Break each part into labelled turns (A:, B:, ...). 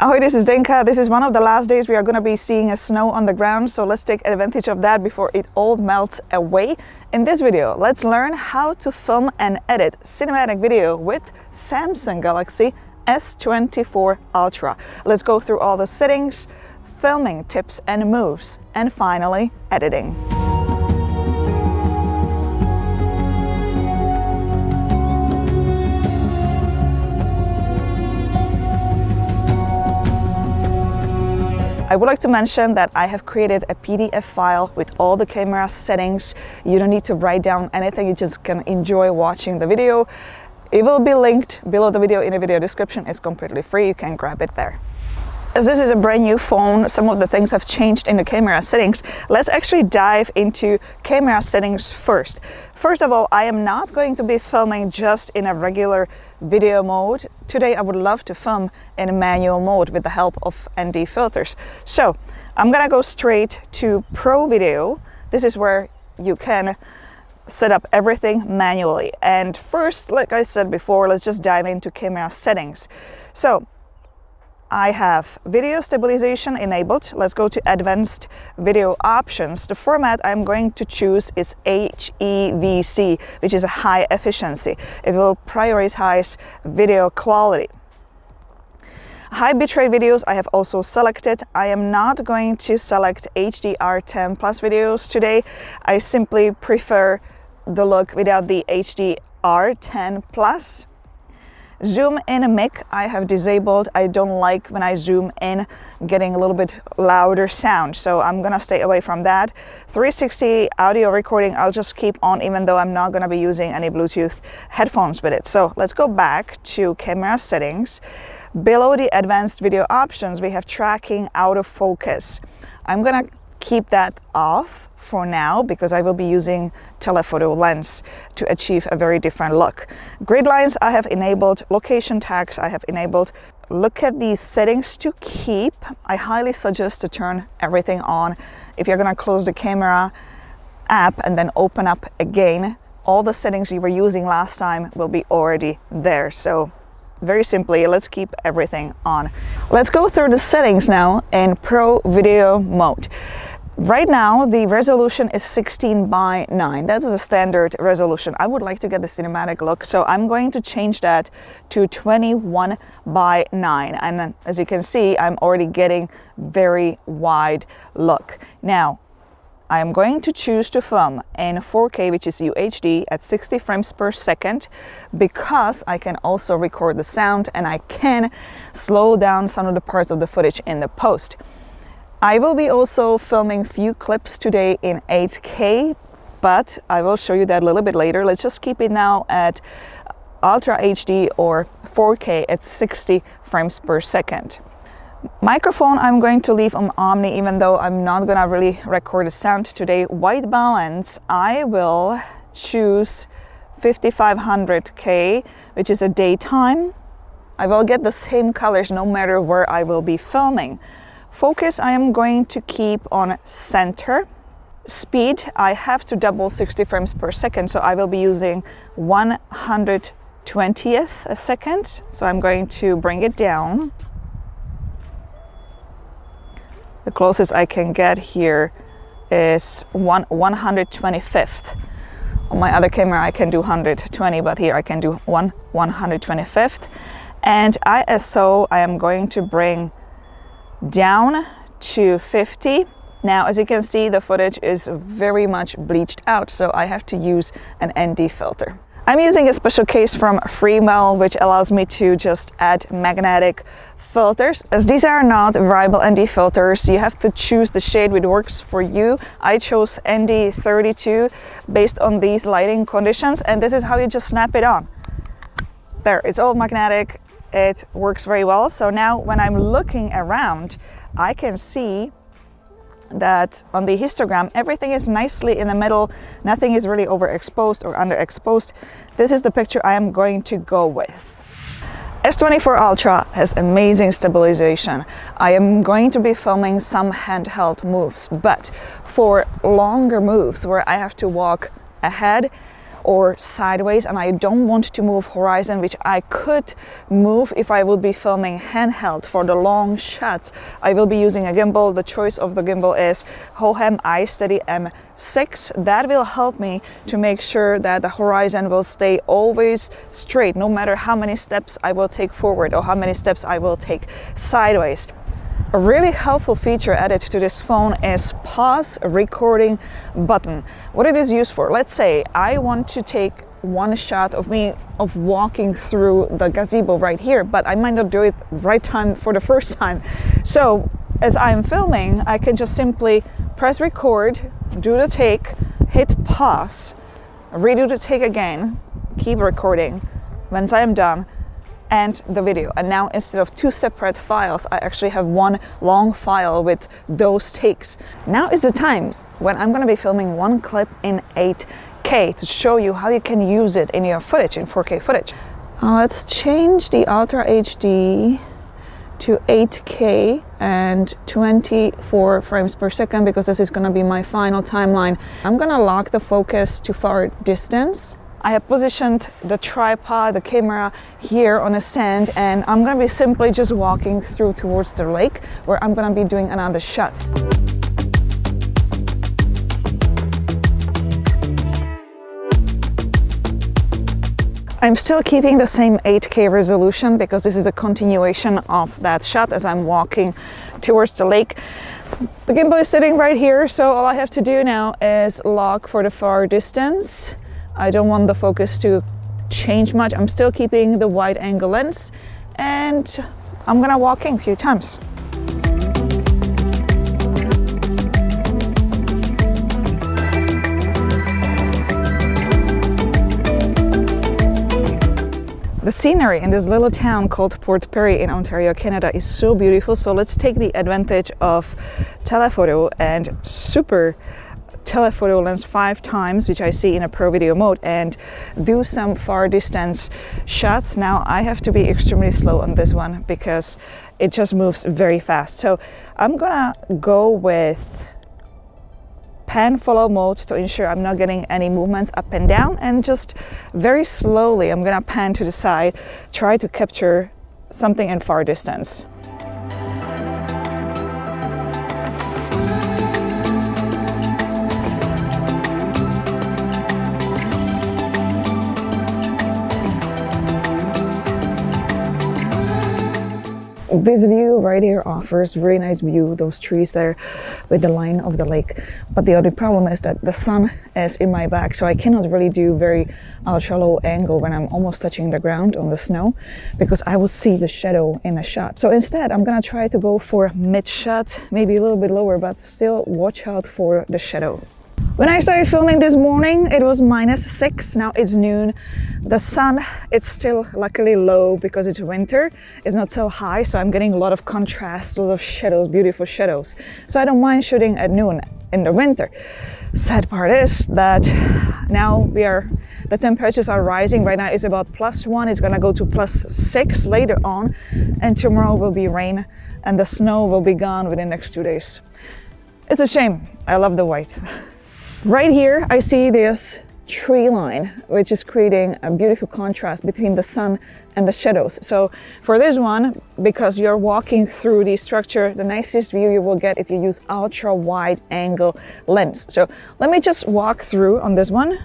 A: Ahoy, this is Zdenka. This is one of the last days we are going to be seeing snow on the ground, so let's take advantage of that before it all melts away. In this video, let's learn how to film and edit cinematic video with Samsung Galaxy S24 Ultra. Let's go through all the settings, filming tips and moves, and finally, editing. I would like to mention that I have created a PDF file with all the camera settings. You don't need to write down anything, you just can enjoy watching the video. It will be linked below the video in the video description. It's completely free, you can grab it there. As this is a brand new phone, some of the things have changed in the camera settings. Let's actually dive into camera settings first. First of all, I am not going to be filming just in a regular video mode. Today I would love to film in manual mode with the help of ND filters. So I'm gonna go straight to Pro Video. This is where you can set up everything manually. And first, like I said before, let's just dive into camera settings. So I have video stabilization enabled. Let's go to advanced video options. The format I'm going to choose is HEVC, which is a high efficiency. It will prioritize video quality. High bitrate videos I have also selected. I am not going to select HDR10 plus videos today. I simply prefer the look without the HDR10 plus. Zoom in mic I have disabled. I don't like when I zoom in getting a little bit louder sound, so I'm gonna stay away from that. 360 audio recording I'll just keep on, even though I'm not gonna be using any Bluetooth headphones with it. So let's go back to camera settings. Below the advanced video options we have tracking out of focus. I'm gonna keep that off for now because I will be using telephoto lens to achieve a very different look. Grid lines I have enabled, location tags I have enabled. Look at these settings to keep. I highly suggest to turn everything on. If you're gonna close the camera app and then open up again, all the settings you were using last time will be already there. So very simply, let's keep everything on. Let's go through the settings now in Pro Video mode. Right now, the resolution is 16:9. That is a standard resolution. I would like to get the cinematic look, so I'm going to change that to 21:9. And as you can see, I'm already getting very wide look. Now, I am going to choose to film in 4K, which is UHD at 60 frames per second, because I can also record the sound and I can slow down some of the parts of the footage in the post. I will be also filming few clips today in 8K, but I will show you that a little bit later. Let's just keep it now at Ultra HD or 4K at 60 frames per second. Microphone I'm going to leave on Omni, even though I'm not gonna really record the sound today. White balance, I will choose 5500K, which is a daytime. I will get the same colors no matter where I will be filming. Focus I am going to keep on center. Speed I have to double 60 frames per second, so I will be using 1/20th a second. So I'm going to bring it down. The closest I can get here is 1/125th. On my other camera I can do 120, but here I can do 1/125th. And ISO I am going to bring down to 50. Now, as you can see, the footage is very much bleached out, so I have to use an ND filter. I'm using a special case from Freewell, which allows me to just add magnetic filters. As these are not variable ND filters, you have to choose the shade which works for you. I chose ND32 based on these lighting conditions, and this is how you just snap it on. There, it's all magnetic. It works very well. So now when I'm looking around, I can see that on the histogram, everything is nicely in the middle. Nothing is really overexposed or underexposed. This is the picture I am going to go with. S24 Ultra has amazing stabilization. I am going to be filming some handheld moves, but for longer moves where I have to walk ahead or sideways, and I don't want to move horizon, which I could move if I would be filming handheld. For the long shots, I will be using a gimbal. The choice of the gimbal is Hohem iSteady M6. That will help me to make sure that the horizon will stay always straight, no matter how many steps I will take forward or how many steps I will take sideways. A really helpful feature added to this phone is pause recording button. What it is used for, let's say I want to take one shot of me walking through the gazebo right here, but I might not do it for the first time. So as I'm filming, I can just simply press record, do the take, hit pause, redo the take again, keep recording. Once I am done, and the video. And now instead of two separate files, I actually have one long file with those takes. Now is the time when I'm going to be filming one clip in 8K to show you how you can use it in your footage, in 4K footage. Let's change the Ultra HD to 8K and 24 frames per second, because this is going to be my final timeline. I'm going to lock the focus to far distance. I have positioned the tripod, the camera here on a stand, and I'm going to be simply just walking through towards the lake where I'm going to be doing another shot. I'm still keeping the same 8K resolution because this is a continuation of that shot as I'm walking towards the lake. The gimbal is sitting right here, so all I have to do now is lock for the far distance. I don't want the focus to change much. I'm still keeping the wide angle lens, and I'm gonna walk in a few times. The scenery in this little town called Port Perry in Ontario, Canada is so beautiful. So let's take the advantage of telephoto and super telephoto lens 5 times, which I see in a pro video mode, and do some far distance shots. Now I have to be extremely slow on this one because it just moves very fast. So I'm gonna go with pan follow mode to ensure I'm not getting any movements up and down, and just very slowly I'm gonna pan to the side, try to capture something in far distance. This view right here offers really nice view, those trees there with the line of the lake. But the other problem is that the sun is in my back, so I cannot really do very ultra low angle when I'm almost touching the ground on the snow, because I will see the shadow in a shot. So instead I'm gonna try to go for mid shot, maybe a little bit lower, but still watch out for the shadow. When I started filming this morning, it was -6, now it's noon. The sun, it's still luckily low because it's winter. It's not so high, so I'm getting a lot of contrast, a lot of shadows, beautiful shadows. So I don't mind shooting at noon in the winter. Sad part is that now the temperatures are rising. Right now it's about +1, it's gonna go to +6 later on, and tomorrow will be rain and the snow will be gone within the next 2 days. It's a shame, I love the white. Right here, I see this tree line, which is creating a beautiful contrast between the sun and the shadows. So for this one, because you're walking through the structure, the nicest view you will get if you use ultra wide angle lens. So let me just walk through on this one.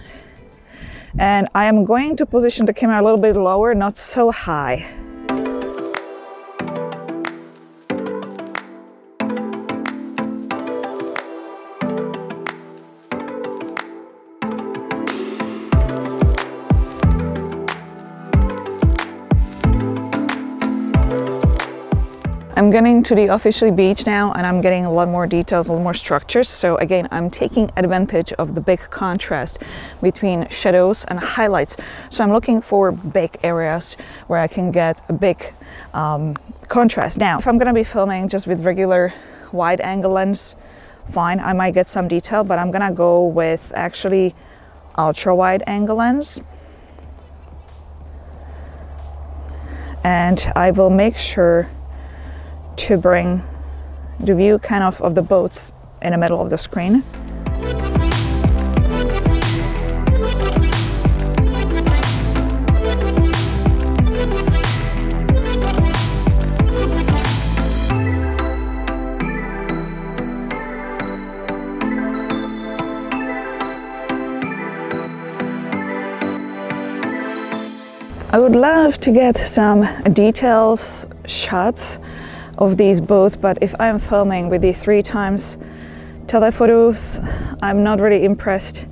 A: And I am going to position the camera a little bit lower, not so high. I'm getting to the official beach now, and I'm getting a lot more details, a lot more structures. So again, I'm taking advantage of the big contrast between shadows and highlights. So I'm looking for big areas where I can get a big contrast. Now, if I'm gonna be filming just with regular wide angle lens, fine, I might get some detail, but I'm gonna go with actually ultra wide angle lens. And I will make sure to bring the view kind of the boats in the middle of the screen. I would love to get some details shots of these boats, but if I'm filming with the 3x telephotos, I'm not really impressed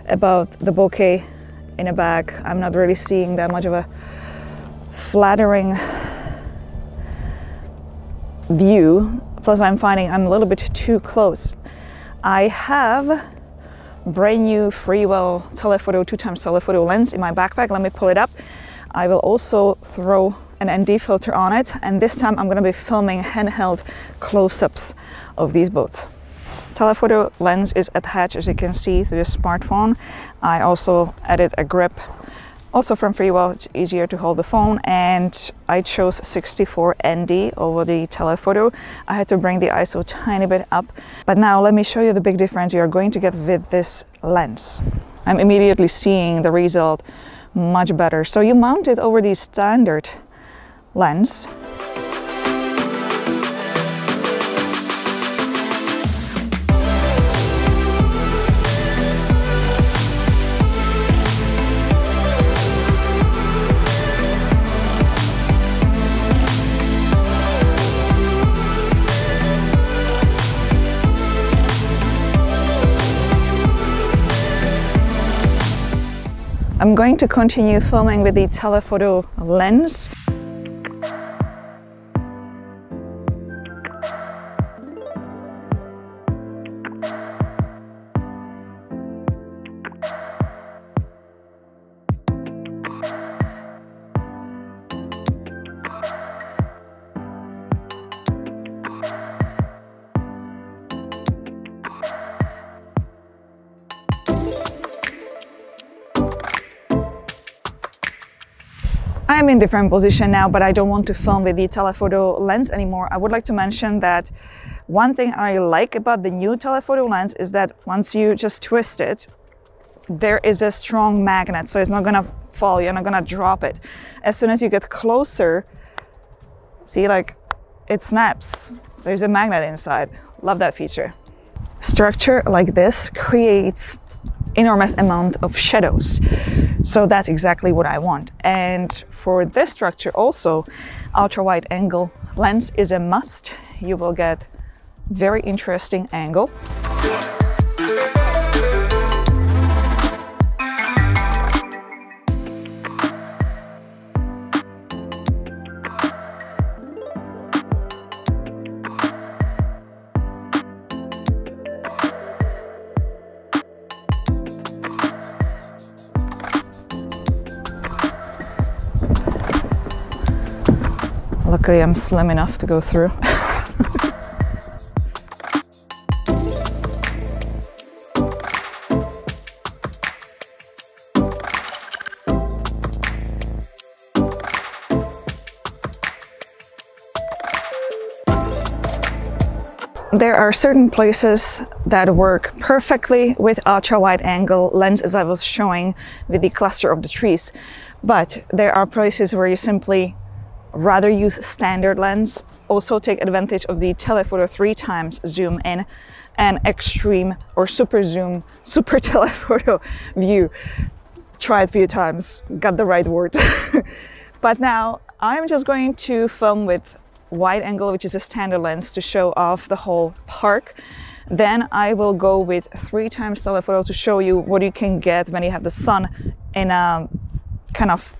A: about the bokeh in the back. I'm not really seeing that much of a flattering view. Plus I'm finding I'm a little bit too close. I have brand new Freewell telephoto 2x telephoto lens in my backpack. Let me pull it up. I will also throw an ND filter on it, and this time I'm going to be filming handheld close-ups of these boats. Telephoto lens is attached, as you can see, to the smartphone. I also added a grip, also from Freewell. It's easier to hold the phone, and I chose 64 ND over the telephoto. I had to bring the ISO a tiny bit up, but now let me show you the big difference you are going to get with this lens. I'm immediately seeing the result much better. So you mount it over the standard lens. I'm going to continue filming with the telephoto lens. I'm in different position now, but I don't want to film with the telephoto lens anymore. I would like to mention that one thing I like about the new telephoto lens is that once you just twist it, there is a strong magnet, so it's not gonna fall, you're not gonna drop it. As soon as you get closer, see, like, it snaps. There's a magnet inside. Love that feature. Structure like this creates enormous amount of shadows, so that's exactly what I want. And for this structure also, ultra wide angle lens is a must. You will get very interesting angle. Luckily, I'm slim enough to go through. There are certain places that work perfectly with ultra-wide angle lens, as I was showing with the cluster of the trees. But there are places where you simply rather use standard lens. Also take advantage of the telephoto 3x zoom in and extreme or super zoom, super telephoto view. Try it a few times, got the right word. But now I'm just going to film with wide angle, which is a standard lens, to show off the whole park. Then I will go with 3x telephoto to show you what you can get when you have the sun in a kind of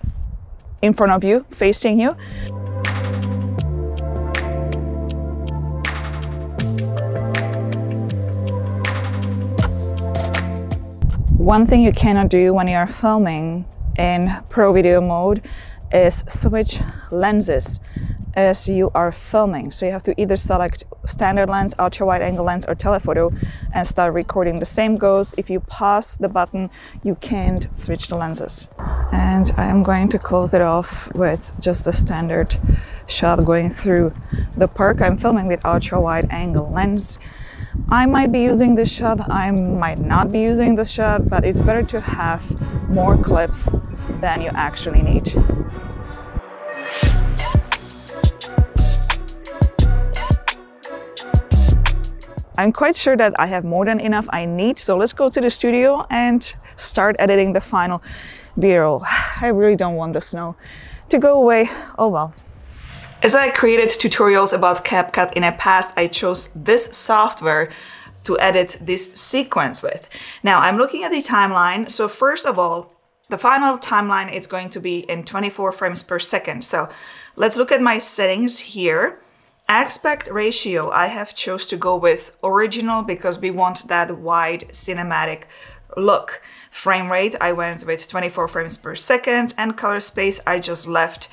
A: in front of you, facing you. One thing you cannot do when you are filming in pro video mode is switch lenses as you are filming. So you have to either select standard lens, ultra wide angle lens, or telephoto and start recording. The same goes if you pause the button, you can't switch the lenses. And I am going to close it off with just a standard shot going through the park. I'm filming with ultra wide angle lens. I might be using this shot, I might not be using this shot, but it's better to have more clips than you actually need. I'm quite sure that I have more than enough I need, so let's go to the studio and start editing the final B-roll. I really don't want the snow to go away. Oh well. As I created tutorials about CapCut in the past, I chose this software to edit this sequence with. Now I'm looking at the timeline. So first of all, the final timeline is going to be in 24 frames per second. So let's look at my settings here. Aspect ratio, I have chose to go with original because we want that wide cinematic look. Frame rate, I went with 24 frames per second, and color space, I just left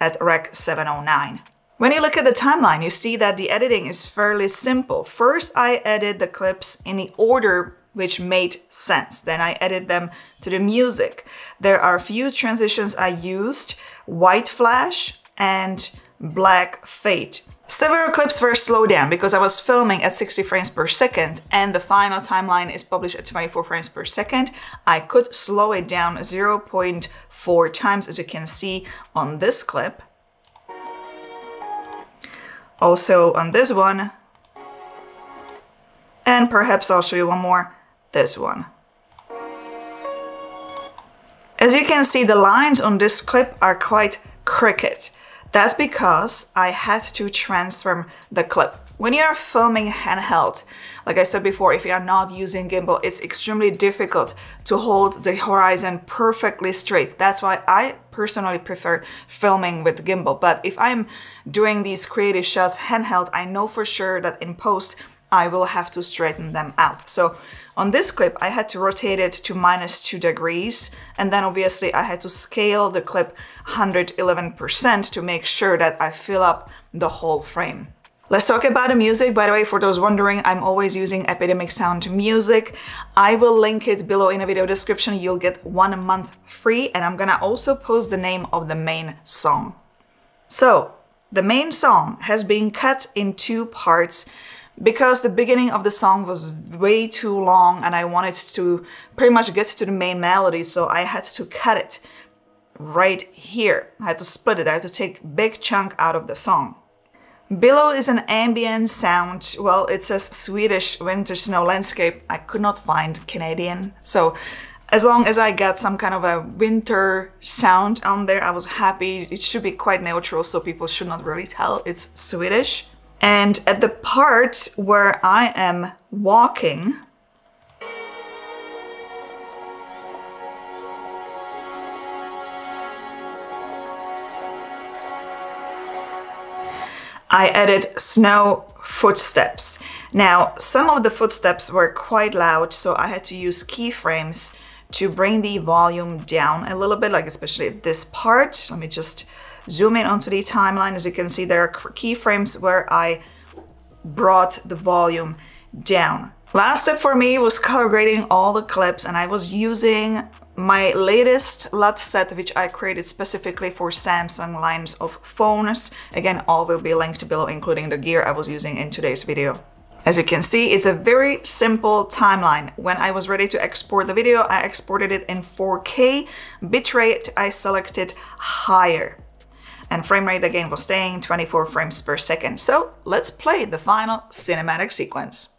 A: at Rec 709. When you look at the timeline, you see that the editing is fairly simple. First, I edit the clips in the order which made sense. Then I edit them to the music. There are a few transitions I used, white flash and black fade. Several clips were slowed down because I was filming at 60 frames per second and the final timeline is published at 24 frames per second. I could slow it down 0.4 times, as you can see on this clip. Also on this one. And perhaps I'll show you one more, this one. As you can see, the lines on this clip are quite crooked. That's because I had to transform the clip. When you're filming handheld, like I said before, if you're not using gimbal, it's extremely difficult to hold the horizon perfectly straight. That's why I personally prefer filming with gimbal. But if I'm doing these creative shots handheld, I know for sure that in post, I will have to straighten them out. So on this clip, I had to rotate it to -2 degrees. And then obviously I had to scale the clip 111% to make sure that I fill up the whole frame. Let's talk about the music. By the way, for those wondering, I'm always using Epidemic Sound music. I will link it below in the video description. You'll get 1 month free. And I'm gonna also post the name of the main song. So the main song has been cut in 2 parts because the beginning of the song was way too long and I wanted to pretty much get to the main melody, so I had to cut it right here. I had to split it, I had to take a big chunk out of the song. Below is an ambient sound. Well, it says Swedish winter snow landscape. I could not find Canadian. So as long as I got some kind of a winter sound on there, I was happy. It should be quite neutral, so people should not really tell it's Swedish. And at the part where I am walking, I added snow footsteps. Now, some of the footsteps were quite loud, so I had to use keyframes to bring the volume down a little bit, like especially this part. Let me just zoom in onto the timeline. As you can see, there are keyframes where I brought the volume down. Last step for me was color grading all the clips, and I was using my latest LUT set, which I created specifically for Samsung lines of phones. Again, all will be linked below, including the gear I was using in today's video. As you can see, it's a very simple timeline. When I was ready to export the video, I exported it in 4K. Bitrate, I selected higher. And frame rate again was staying 24 frames per second. So let's play the final cinematic sequence.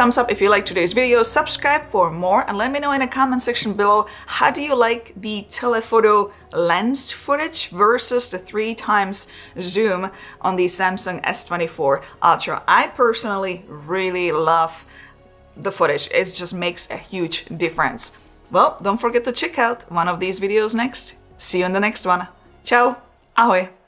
A: thumbs up if you liked today's video, subscribe for more, and let me know in the comment section below, how do you like the telephoto lens footage versus the 3x zoom on the Samsung S24 Ultra? I personally really love the footage. It just makes a huge difference. Well, don't forget to check out one of these videos next. See you in the next one. Ciao! Ahoj!